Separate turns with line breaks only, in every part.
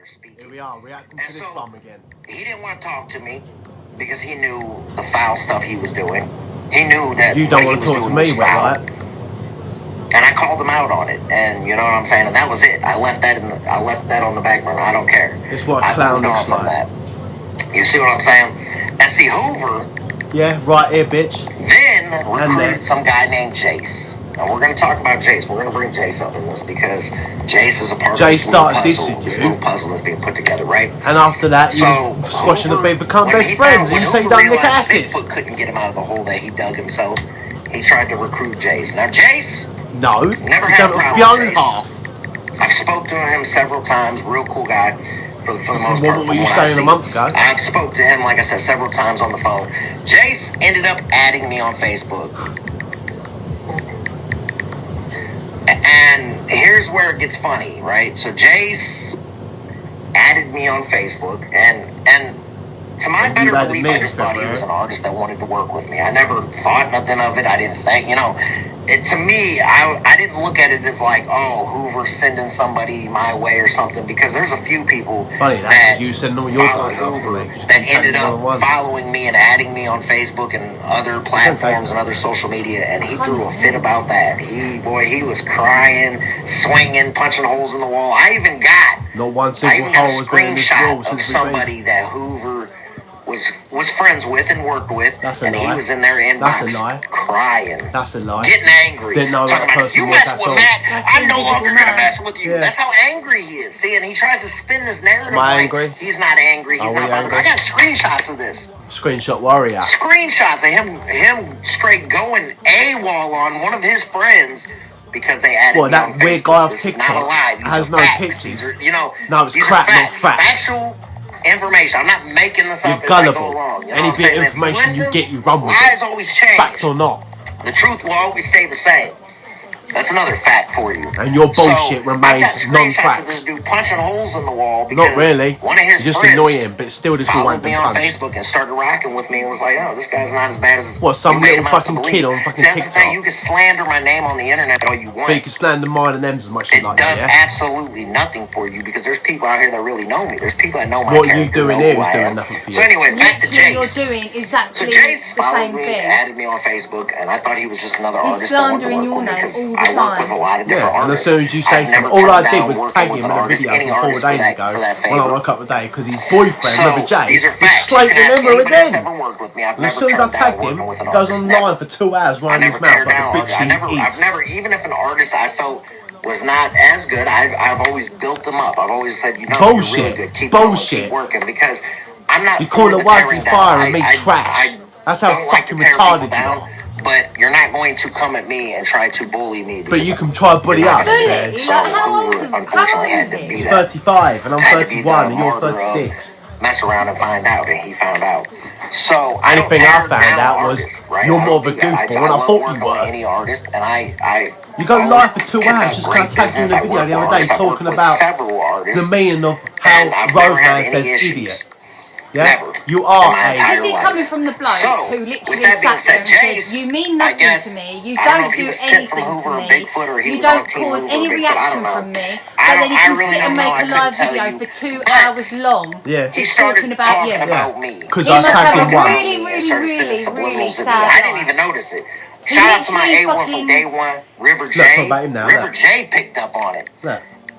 speaking.
Here we are, reacting to this bum again.
He didn't want to talk to me because he knew the foul stuff he was doing. He knew that
you don't want to talk to me, right?
And I called him out on it, and you know what I'm saying. And that was it. I left that on the back burner. I don't care.
It's what a clown looks like.
That. You see what I'm saying? And see Hoover.
Yeah, right here, bitch.
Then recruited some guy named Jace. And we're going to talk about Jace. We're going to bring Jace up in this because Jace is a part of this little puzzle that's being put together, right?
And after that, you squashing the baby, become best friends, and you say you don't lick asses.
Bigfoot couldn't get him out of the hole that he dug himself. He tried to recruit Jace. Now, Jace...
No.
Never had a problem with Jace. I've spoke to him several times. Real cool guy. For the most part.
What were you saying a month ago?
I've spoke to him, like I said, several times on the phone. Jace ended up adding me on Facebook. And here's where it gets funny, right? So Jace added me on Facebook, and to my better belief, I just thought he was an artist that wanted to work with me. I never thought nothing of it. I didn't think, to me, I didn't look at it as like, oh, Hoover's sending somebody my way or something, because there's a few people that
you send all your guys
Hoover that ended up following me and adding me on Facebook and other platforms and other social media, and he threw a fit about that. He was crying, swinging, punching holes in the wall. I even got
a
screenshot of somebody that Hoover was friends with and worked with, and he was in their inbox crying.
That's a lie.
Getting angry.
Didn't know that person.
If you mess with Matt, I'm no longer going to mess with you. Yeah. That's how angry he is. See, and he tries to spin this narrative
angry?
He's not angry. He's not angry. I got screenshots of this.
Screenshot warrior.
Screenshots of him straight going AWOL on one of his friends because they added me
that
on
weird
Facebook.
guy off
This
TikTok
is not a lie. These
has
are
no
facts.
pictures.
No,
it's crap, not facts.
Factual information. I'm not making this up as I go along.
Any bit of information you get, you run with it.
Lies always change.
Fact or not.
The truth will always stay the same. That's another fact for you.
And your bullshit remains non-facts.
This dude punching holes in the wall.
Not really.
One of his
just
friends
annoying, but still this will won't be punched.
followed me on Facebook and started rocking with me and was like, oh, this guy's not as bad as...
What, some little fucking kid on fucking TikTok?
You can slander my name on the internet all you want.
But you can slander mine and them's as much as like that, yeah?
It does absolutely nothing for you because there's people out here that really know me. There's people that know my
character. What you doing here is doing nothing for you.
So anyways, back to Jace.
You're doing exactly
the
same thing.
Added me on Facebook, and I thought he was just another artist.
He's slandering your name all the time.
I work with a lot of different artists.
And as soon as you say something, all I did was tag him in a video from 4 days ago when I woke up today because his boyfriend, River J, was slating him again. And as soon as I tagged him, he goes online for 2 hours running his mouth like a bitch he
I've never, even if an artist I felt was not as good, I've always built them up. I've always said, you're really good. Keep working, because I'm not.
You call the Wisey fire and me trash. That's how fucking retarded you are.
But you're not going to come at me and try to bully me.
But you can try to bully us.
So unfortunately had to be
He's 35 and I'm 31 and you're 36.
Mess around and find out, and he found out. So
anything I found out was you're more of a goofball than I thought you were.
Any artist, and
you go live for 2 hours. Just kind of tagged me in a video the other day talking about the meaning of how Rohan says idiot. Yeah,
never.
You are
This is coming from the bloke who literally sat there and said, you mean nothing to me, you don't do anything to me, you don't cause any reaction from me, but then you can sit and make a live video for 2 hours long just talking about you.
Because I tagged him once.
Really sad.
I didn't even notice it. Shout out to my A1 from day one, River J. River J picked up on it.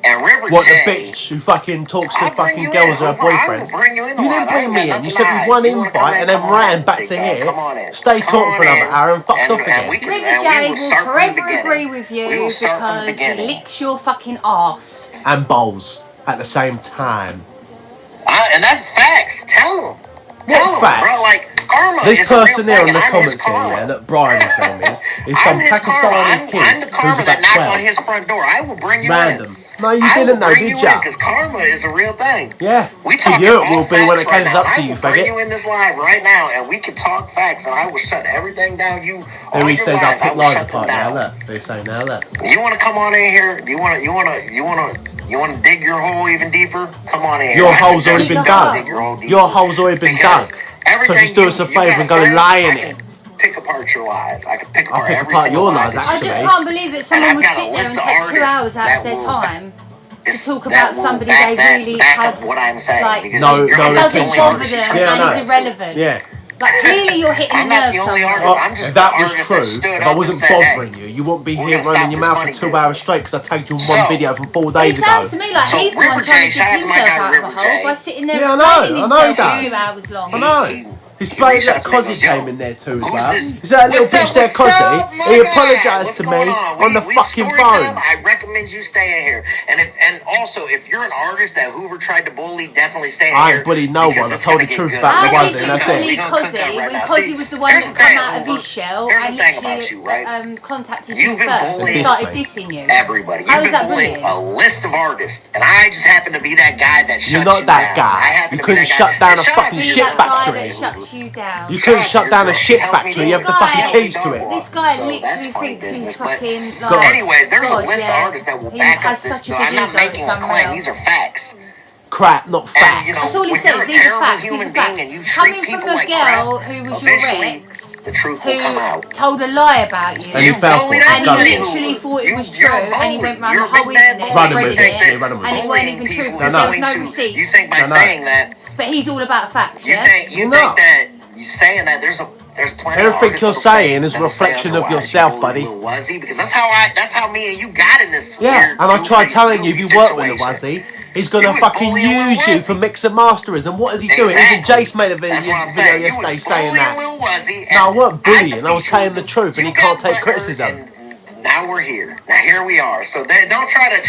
And River
J, the bitch who fucking talks to fucking girls and her boyfriends. You didn't bring me in. You sent me one invite and then ran back to here. Stay talking for another hour and fucked off again.
River J will forever agree with you because he licks your fucking arse.
And bowls at the same time.
And that's facts. Tell him.
What facts?
Bro, like, karma
this person there in the comments here, that Brian is telling me, is some Pakistani kid who's about 12.
On his front door. I will bring you
Random. No, you didn't know, did ya?
Because karma is a real thing.
Yeah. To you it will be when it comes up to you, faggot.
I will bring you in this live right now, and we can talk facts, and I will shut everything down.
Then he says I pick lies apart now. Look, they say now. Look.
You want to come on in here? You want to dig your hole even deeper? Come on in here.
Your hole's already been dug. Your hole's already been dug. So just do us a favour and go lie in it.
Pick apart your lies. I can pick apart
your lies, actually.
I just can't believe that someone would sit there and take 2 hours out of their time to talk about somebody they really have.
What I'm saying.
Like,
no,
it doesn't bother them and is irrelevant.
Yeah.
Like, clearly you're hitting a nerve somewhere.
If that was true, if I wasn't bothering you, you wouldn't be here running your mouth for 2 hours straight because I tagged you in one video from 4 days ago.
It sounds to me like he's the one trying to dig himself out of a hole by sitting there explaining himself for 2 hours long.
I know. He explained that Cozzy came in there too as well. Is that little bitch there, Cozzy? He apologised to me on the fucking phone.
I recommend you stay in here. And also, if you're an artist that Hoover tried to bully, definitely stay in here.
I ain't bullied no one. I told the truth about the Wuzzy, and that's it.
When Cozzy was the one that come out of his shell and literally contacted you first and started dissing you.
Everybody.
How is that bullying?
A list of artists, and I just happen to be that guy that shuts you down.
You're not that guy. You couldn't shut down a fucking shit factory.
You down.
You couldn't shut down a shit factory. You have the fucking keys to it.
This guy literally thinks he's fucking like.
Anyways, there's a list of artists that will back up this. I'm not making a claim. These are facts.
Crap, not facts.
That's all he says. These are facts. These are facts. Coming from a girl who was your ex,
the truth will come out.
Told a lie about you,
and he fell for it.
And he literally thought it was true, and he went round the whole internet spreading it, and it wasn't even true because there was no receipts.
You think by saying that?
But he's all about facts, yeah?
You think that you saying that there's plenty
everything
of
you're saying is a reflection of yourself, buddy.
Wuzzy, because that's how me and you got in this.
Yeah, and I tried telling you if you work with a Wuzzy, he's gonna fucking use you for mix and masters. And what is he doing? Even Jace made a video yesterday saying that. No, I weren't bullying. I was telling the truth, and he can't take criticism.
Now we're here. Now here we are. So don't try to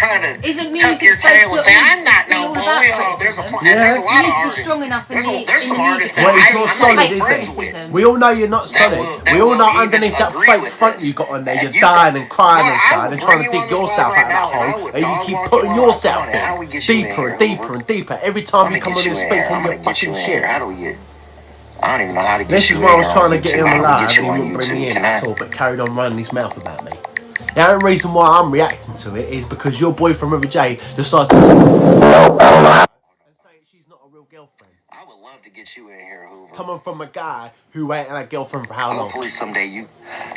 Isn't
tuck your tail and say I'm not no bully. There's a lot of artists.
Be strong enough in
there's some artists
well, it's not solid,
is it?
We all know you're not solid. We all know underneath that fake front you got on there, you're dying and crying inside and trying to dig yourself out of that hole, and you keep putting yourself in deeper and deeper and deeper every time you come on and speak on your fucking shit.
How do we get? I don't even know how to get.
This is why I was trying to get him alive, and he wouldn't bring me in at all, but carried on running his mouth about me. The only reason why I'm reacting to it is because your boyfriend River J decides to and say she's not a real girlfriend.
I would love to get you in here, Hoover.
Coming from a guy who ain't had a girlfriend for how long?
Hopefully someday you.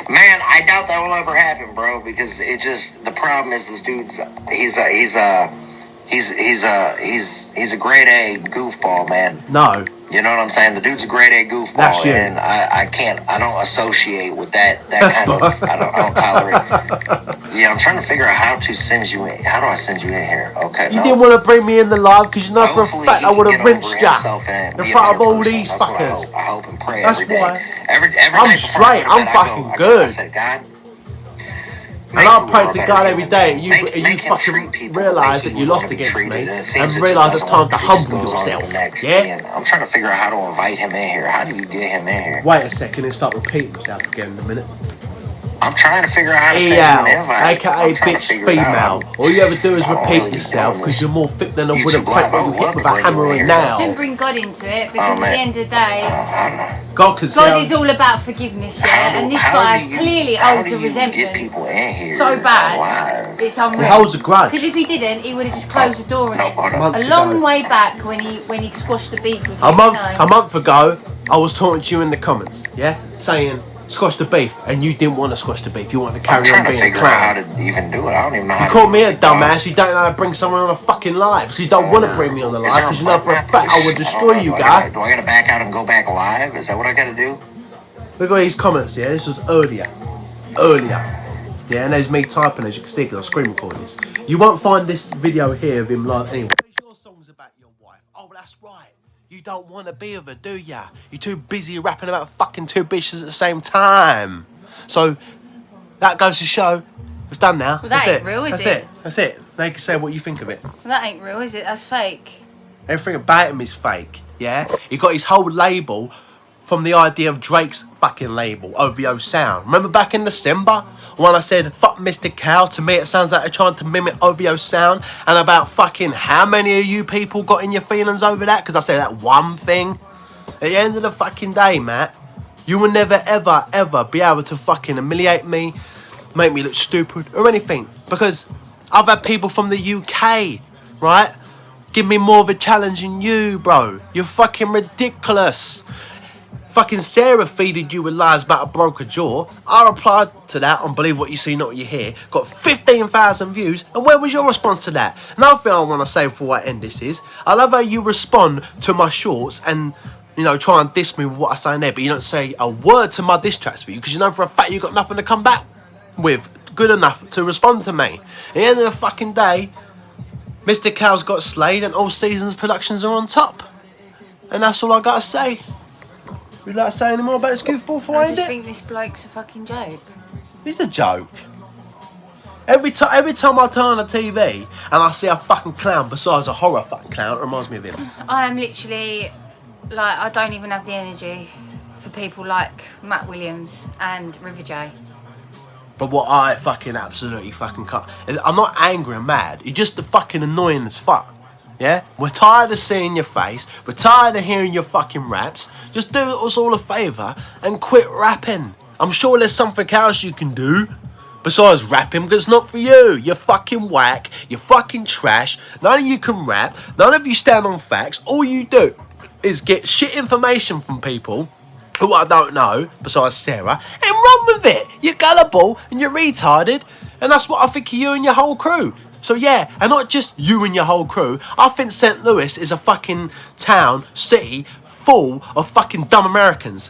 Man, I doubt that will ever happen, bro. Because the problem is this dude's he's a grade A goofball, man.
No.
You know what I'm saying? The dude's a grade A goofball,
that's you.
And I don't associate with that kind of. I don't tolerate. Yeah, I'm trying to figure out how to send you in. How do I send you in here? Okay.
You didn't want to bring me in the live because you know for a fact I would have rinsed you in front of all these fuckers.
I hope and pray
that's
every day.
Why. I'm straight. I'm fucking good. And I pray to God every day you fucking realise that you lost against me and realise it's time to humble yourself. Yeah?
I'm trying to figure out how to invite him in here. How do you get him in here?
Wait a second and start repeating yourself again in a minute.
I'm trying to figure out how to send him an invite.
AKA bitch female. All you ever do is repeat yourself because you're more thick than a wooden plank when you hit with a hammer and nail.
Shouldn't bring God into it because at the end of the day,
God
is all about forgiveness, yeah. And this guy clearly holds a resentment so bad, it's unreal.
He holds a grudge.
Because if he didn't, he would have just closed the door on it. A long way back when he squashed the beef with you.
A month ago, I was talking to you in the comments, yeah, saying squash the beef, and you didn't want to squash the beef. You wanted to carry on being a clown.
I'm trying to figure out how to even do it. I don't even know how
to call me a dumbass. You don't know how to bring someone on a fucking live. So you don't want to bring me on the live because you know for a fact I would destroy you, guy.
Do I got to back out and go back live? Is that what I got to do?
Look at these comments, yeah. This was earlier. Yeah, and there's me typing, as you can see, because I'm screen recording this. You won't find this video here of him live anyway. Your songs about your wife. Oh, that's right. You don't want to be with her, do ya? You're too busy rapping about fucking two bitches at the same time. So, that goes to show, it's done now.
Well, that ain't real, is it?
That's it. Now you can say what you think of it.
Well, that ain't real, is it? That's fake.
Everything about him is fake, yeah? He got his whole label from the idea of Drake's fucking label, OVO Sound. Remember back in December when I said, fuck Mr. Cow? To me it sounds like they're trying to mimic OVO Sound. And about fucking how many of you people got in your feelings over that? Because I said that one thing. At the end of the fucking day, Matt, you will never, ever, ever be able to fucking humiliate me, make me look stupid or anything. Because I've had people from the UK, right, give me more of a challenge than you, bro. You're fucking ridiculous. Fucking Sarah feeded you with lies about a broken jaw. I replied to that on Believe What You See, Not What You Hear. Got 15,000 views. And where was your response to that? Another thing I want to say before I end this is, I love how you respond to my shorts and, you know, try and diss me with what I say in there, but you don't say a word to my diss tracks for you, because you know for a fact you got nothing to come back with good enough to respond to me. At the end of the fucking day, Mr. Cow's got slayed and All Seasons Productions are on top. And that's all I gotta say. Would you like to say any more about this goofball before I end it?
I just think this bloke's a fucking joke.
He's a joke. Every time I turn on the TV and I see a fucking clown besides a horror fucking clown, it reminds me of him.
I am literally, like, I don't even have the energy for people like Matt Williams and River J.
But what I fucking absolutely fucking can't... I'm not angry and mad. You're just fucking annoying as fuck. Yeah? We're tired of seeing your face. We're tired of hearing your fucking raps. Just do us all a favour and quit rapping. I'm sure there's something else you can do besides rapping, because it's not for you. You're fucking whack. You're fucking trash. None of you can rap. None of you stand on facts. All you do is get shit information from people who I don't know, besides Sarah, and run with it. You're gullible and you're retarded. And that's what I think of you and your whole crew. So yeah, and not just you and your whole crew. I think St. Louis is a fucking town, city, full of fucking dumb Americans.